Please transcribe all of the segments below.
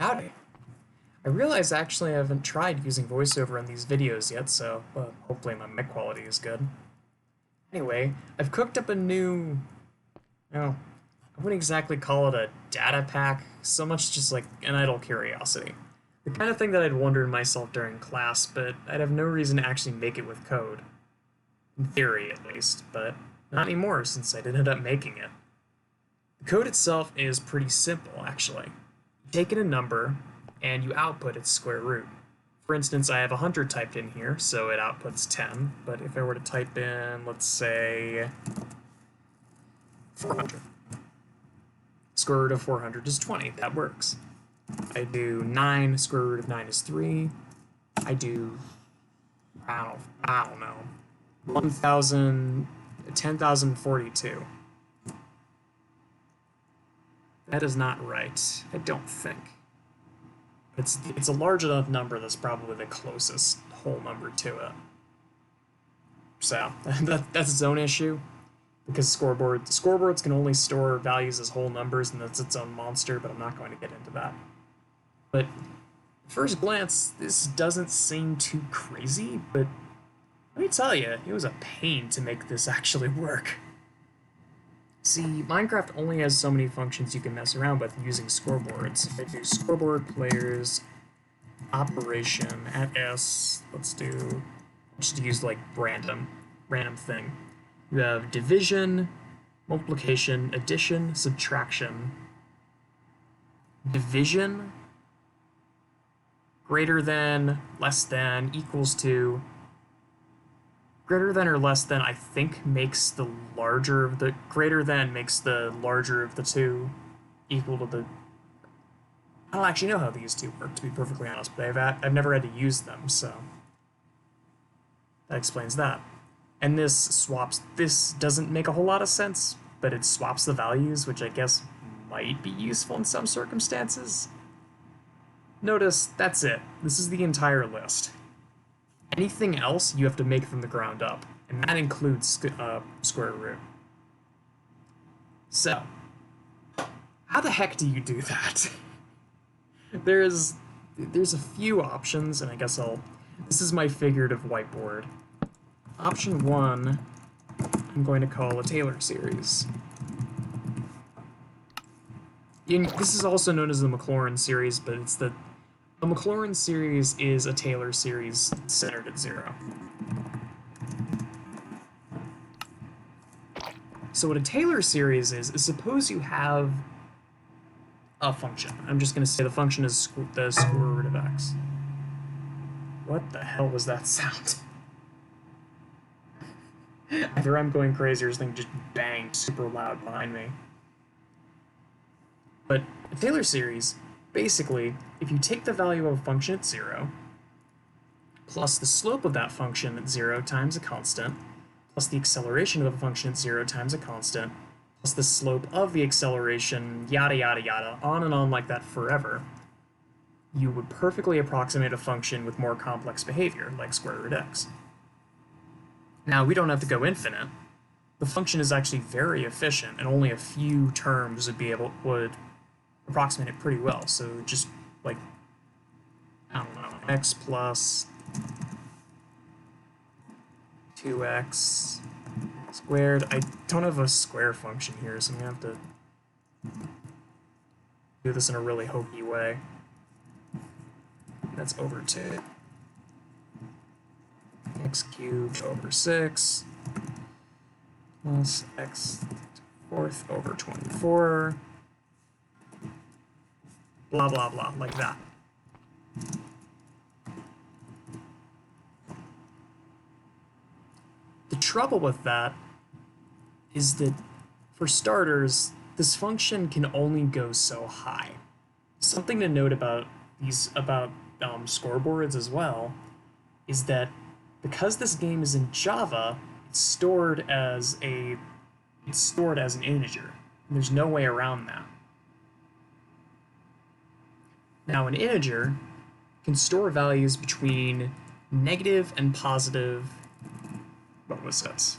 Howdy. I realize actually I haven't tried using voiceover on these videos yet, so hopefully my mic quality is good. Anyway, I've cooked up a new, well, I wouldn't exactly call it a data pack, so much just like an idle curiosity. The kind of thing that I'd wonder in myself during class, but I'd have no reason to actually make it with code. In theory, at least, but not anymore since I did end up making it. The code itself is pretty simple, actually. You take in a number, and you output its square root. For instance, I have 100 typed in here, so it outputs 10, but if I were to type in, let's say, 400. Square root of 400 is 20, that works. I do 9, square root of 9 is 3. I do, I don't know, 10,042. That is not right, I don't think. It's a large enough number that's probably the closest whole number to it. So that's its own issue, because scoreboards can only store values as whole numbers, and that's its own monster, but I'm not going to get into that. But at first glance, this doesn't seem too crazy, but let me tell you, it was a pain to make this actually work. See, Minecraft only has so many functions you can mess around with using scoreboards. If I do scoreboard players operation at s, let's just use like random thing. You have division, multiplication, addition, subtraction. Division, greater than, less than, equals to. Greater than or less than, I think, makes the larger of the... Greater than makes the larger of the two equal to the... I don't actually know how these two work, to be perfectly honest, but I've never had to use them, so... That explains that. And this doesn't make a whole lot of sense, but it swaps the values, which I guess might be useful in some circumstances. Notice, that's it. This is the entire list. Anything else you have to make from the ground up, and that includes square root. So, how the heck do you do that? There's a few options, and I guess this is my figurative whiteboard. Option 1, I'm going to call a Taylor series. This is also known as the Maclaurin series, but a Maclaurin series is a Taylor series centered at 0. So what a Taylor series is suppose you have a function. I'm just going to say the function is the square root of x. What the hell was that sound? Either I'm going crazy or something just banged super loud behind me. But a Taylor series, basically, if you take the value of a function at 0, plus the slope of that function at 0 times a constant, plus the acceleration of the function at 0 times a constant, plus the slope of the acceleration, yada yada yada, on and on like that forever, you would perfectly approximate a function with more complex behavior, like square root x. Now, we don't have to go infinite. The function is actually very efficient, and only a few terms would approximate it pretty well. So just like, I don't know, x plus 2x squared. I don't have a square function here, so I'm gonna have to do this in a really hokey way. That's over 2. X cubed over 6 plus x fourth over 24. Blah, blah, blah, like that. The trouble with that is that, for starters, this function can only go so high. Something to note about scoreboards as well is that because this game is in Java, it's stored as an integer. There's no way around that. Now, an integer can store values between negative and positive, what was this?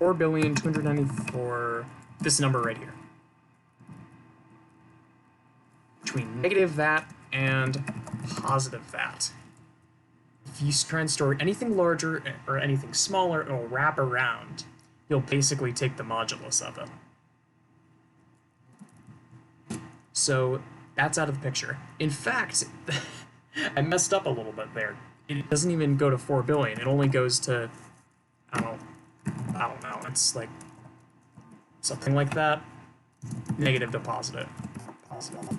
4,294, this number right here. Between negative that and positive that. If you try and store anything larger or anything smaller, it'll wrap around. You'll basically take the modulus of it. So that's out of the picture. In fact, I messed up a little bit there. It doesn't even go to 4 billion. It only goes to, I don't know. It's like something like that. Negative to positive. Positive.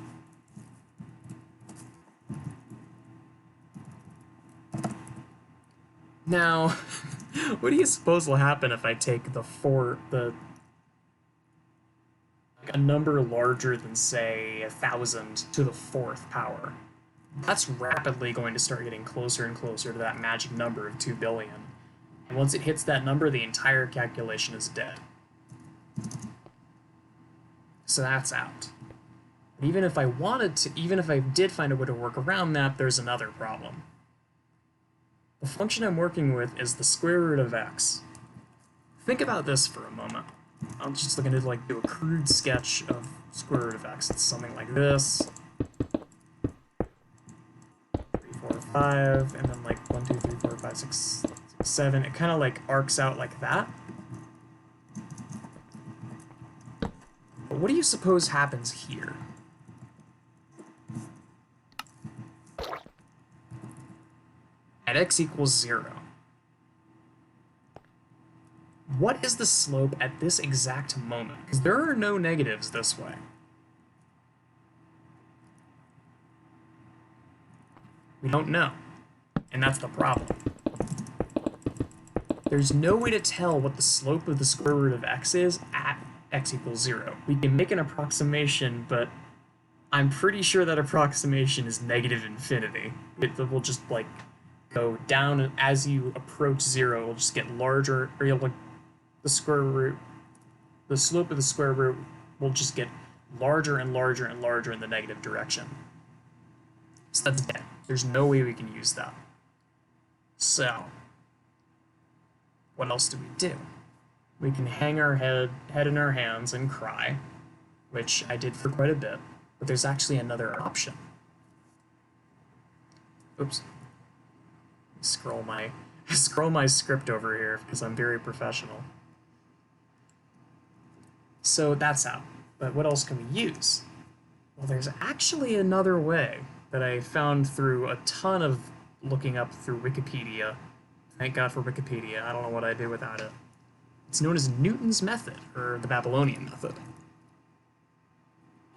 Now, what do you suppose will happen if I take a number larger than, say, 1,000 to the 4th power? That's rapidly going to start getting closer and closer to that magic number of 2 billion. And once it hits that number, the entire calculation is dead. So that's out. But even if I did find a way to work around that, there's another problem. The function I'm working with is the square root of x. Think about this for a moment. I'm just looking to do a crude sketch of square root of x. It's something like this. 3, 4, 5, and then 1, 2, 3, 4, 5, 6, 6 7. It kind of arcs out like that. But what do you suppose happens here? At x equals 0. What is the slope at this exact moment? Because there are no negatives this way. We don't know. And that's the problem. There's no way to tell what the slope of the square root of x is at x equals 0. We can make an approximation, but I'm pretty sure that approximation is negative infinity. It will just go down, and as you approach 0, it'll just get larger, or you'll the slope of the square root will just get larger and larger and larger in the negative direction. So that's dead. There's no way we can use that. So, what else do we do? We can hang our head in our hands and cry, which I did for quite a bit, but there's actually another option. Oops. Scroll my script over here because I'm very professional. So that's out. But what else can we use? Well, there's actually another way that I found through a ton of looking up through Wikipedia. Thank God for Wikipedia. I don't know what I'd do without it. It's known as Newton's method, or the Babylonian method.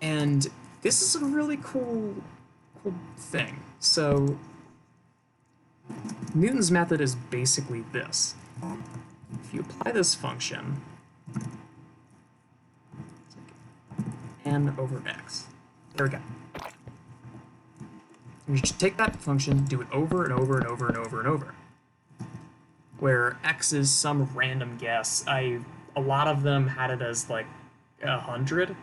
And this is a really cool thing. So Newton's method is basically this. If you apply this function, n over x. There we go. You should take that function, do it over and over and over and over and over. Where x is some random guess. A lot of them had it as 100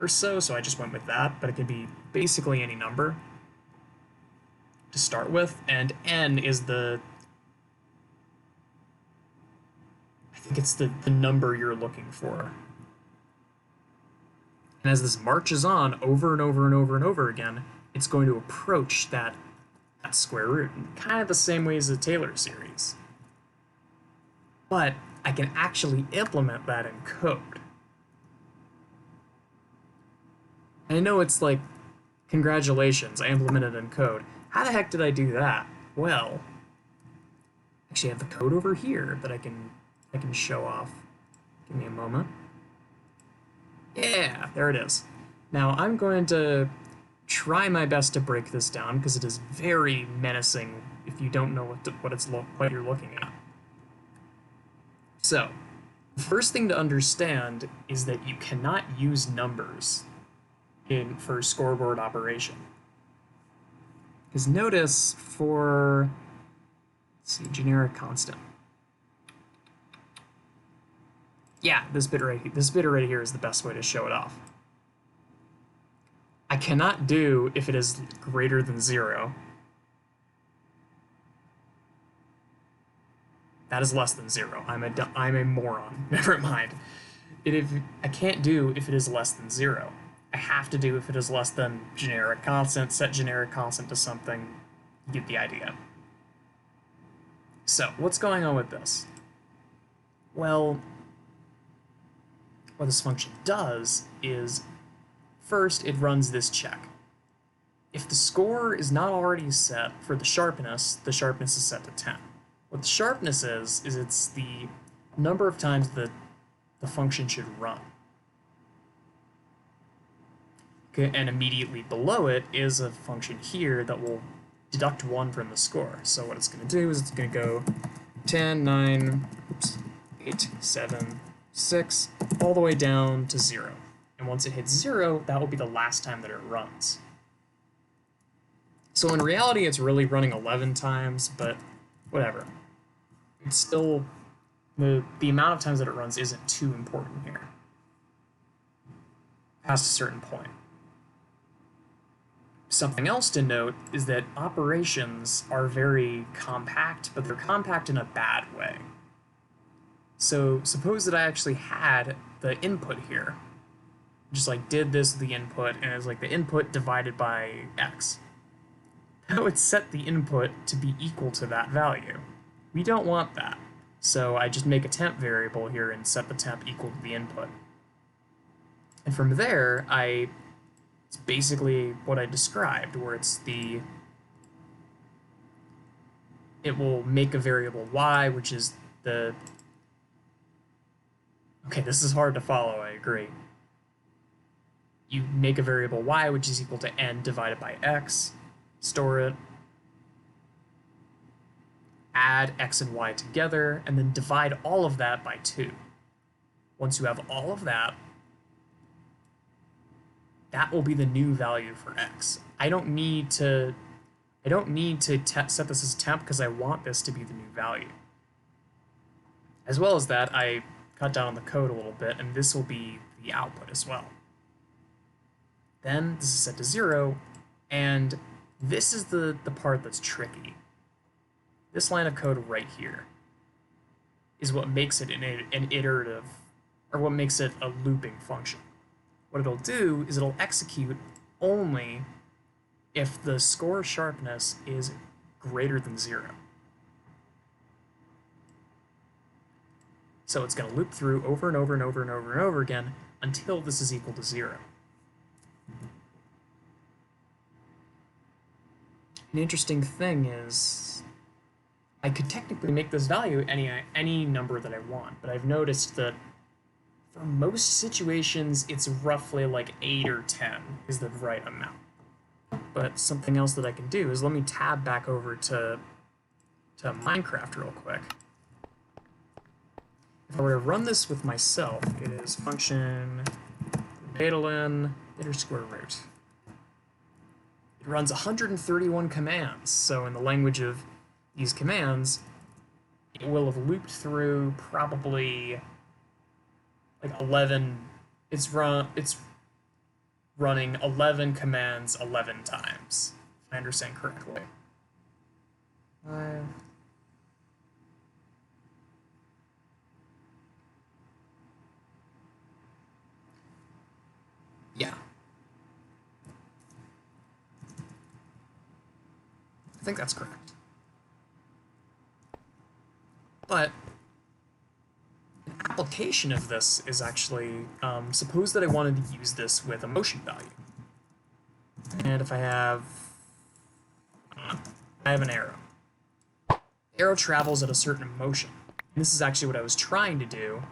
or so I just went with that, but it can be basically any number to start with, and n is I think it's the number you're looking for. And as this marches on over and over and over and over again, it's going to approach that square root, kind of the same way as the Taylor series. But I can actually implement that in code. And I know it's congratulations, I implemented it in code. How the heck did I do that? Well, actually I have the code over here that I can show off. Give me a moment. Yeah, there it is. Now I'm going to try my best to break this down because it is very menacing if you don't know what you're looking at. So, the first thing to understand is that you cannot use numbers for scoreboard operation. Because notice for, let's see, generic constant. Yeah, this bit right here is the best way to show it off. I cannot do if it is greater than 0. That is less than 0. I'm a moron. Never mind. I can't do if it is less than 0. I have to do if it is less than generic constant, set generic constant to something, you get the idea. So, what's going on with this? Well, what this function does is, first it runs this check. If the score is not already set for the sharpness is set to 10. What the sharpness is it's the number of times that the function should run. Okay, and immediately below it is a function here that will deduct 1 from the score. So what it's going to do is it's going to go 10, 9, 8, 7, 6, all the way down to 0. And once it hits 0, that will be the last time that it runs. So in reality, it's really running 11 times, but whatever. It's still, the amount of times that it runs isn't too important here, past a certain point. Something else to note is that operations are very compact, but they're compact in a bad way. So suppose that I actually had the input here, just like did this with the input, and it's like the input divided by x. That would set the input to be equal to that value. We don't want that, so I just make a temp variable here and set the temp equal to the input. And from there, it's basically what I described, where it will make a variable y, which is the... Okay, this is hard to follow, I agree. You make a variable y, which is equal to n divided by x, store it, add x and y together, and then divide all of that by 2. Once you have all of that, that will be the new value for x. I don't need to set this as temp because I want this to be the new value. As well as that, I cut down on the code a little bit, and this will be the output as well. Then this is set to 0, and this is the part that's tricky. This line of code right here is what makes it an iterative, or what makes it a looping function. What it'll do is it'll execute only if the score sharpness is greater than 0. So it's going to loop through over and over and over and over and over again until this is equal to 0. An interesting thing is I could technically make this value any number that I want, but I've noticed that for most situations it's roughly like 8 or 10 is the right amount. But something else that I can do is let me tab back over to Minecraft real quick. If I were to run this with myself, it is function datalin _root. It runs 131 commands, so in the language of these commands, it will have looped through probably like 11. It's running 11 commands 11 times, if I understand correctly. Yeah. I think that's correct. But an application of this is actually, suppose that I wanted to use this with a motion value. And if I have an arrow. The arrow travels at a certain motion. And this is actually what I was trying to do.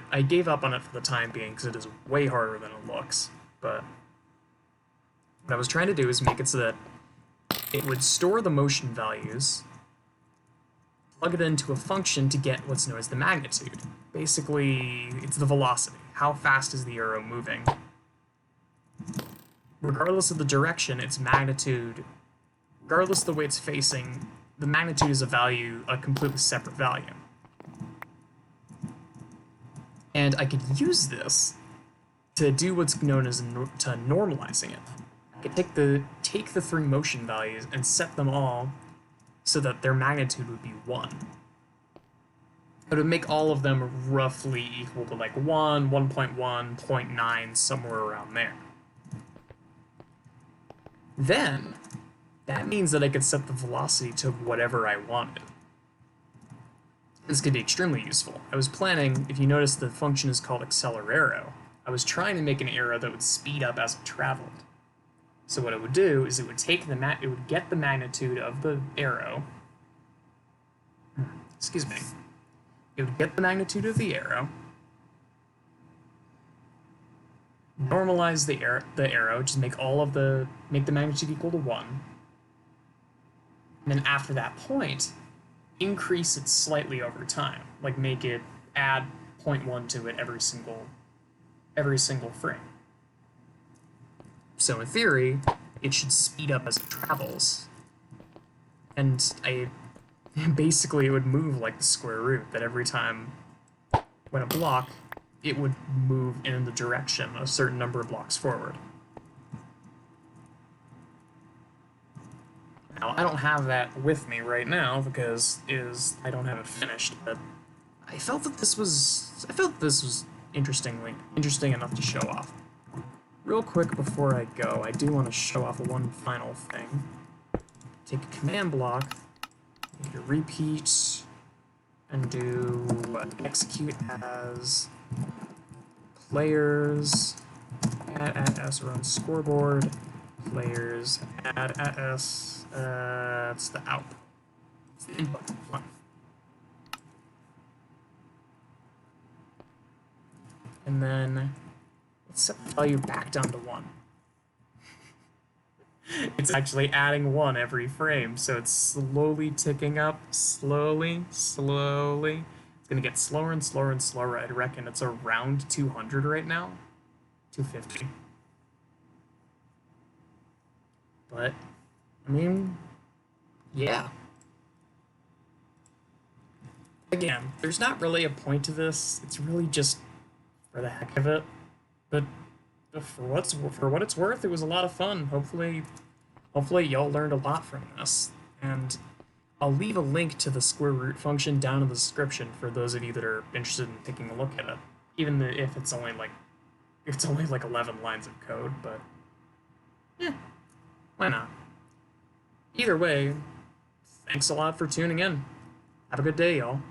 I gave up on it for the time being because it is way harder than it looks. But what I was trying to do is make it so that it would store the motion values, plug it into a function to get what's known as the magnitude. Basically, it's the velocity. How fast is the arrow moving? Regardless of the direction, its magnitude, regardless of the way it's facing, the magnitude is a completely separate value. And I could use this to do what's known as normalizing it. I could take the 3 motion values and set them all so that their magnitude would be 1. It would make all of them roughly equal to like 1, 1.1, 0.9, somewhere around there. Then, that means that I could set the velocity to whatever I wanted. This could be extremely useful. I was planning, if you notice the function is called acceleraro, I was trying to make an arrow that would speed up as it traveled. So what it would do is it would take it would get the magnitude of the arrow. Excuse me. It would get the magnitude of the arrow, normalize the arrow, just make the magnitude equal to 1. And then after that point, increase it slightly over time. Like make it add 0.1 to it every single frame. So in theory, it should speed up as it travels. And basically it would move like the square root, that every time when a block, it would move in the direction a certain number of blocks forward. Now, I don't have that with me right now because I don't have it finished, but I felt this was interesting enough to show off. Real quick before I go, I do want to show off one final thing. Take a command block, make it a repeat, and do execute as players add s run scoreboard, players add s, it's the output, it's the input one. And then let's set the value back down to 1. It's actually adding 1 every frame, so it's slowly ticking up, slowly. It's gonna get slower and slower and slower. I'd reckon it's around 200 right now, 250. But, I mean, yeah. Again, there's not really a point to this. It's really just for the heck of it. But for what it's worth, it was a lot of fun. Hopefully y'all learned a lot from this. And I'll leave a link to the square root function down in the description for those of you that are interested in taking a look at it. Even if it's only like 11 lines of code, but yeah, why not? Either way, thanks a lot for tuning in. Have a good day, y'all.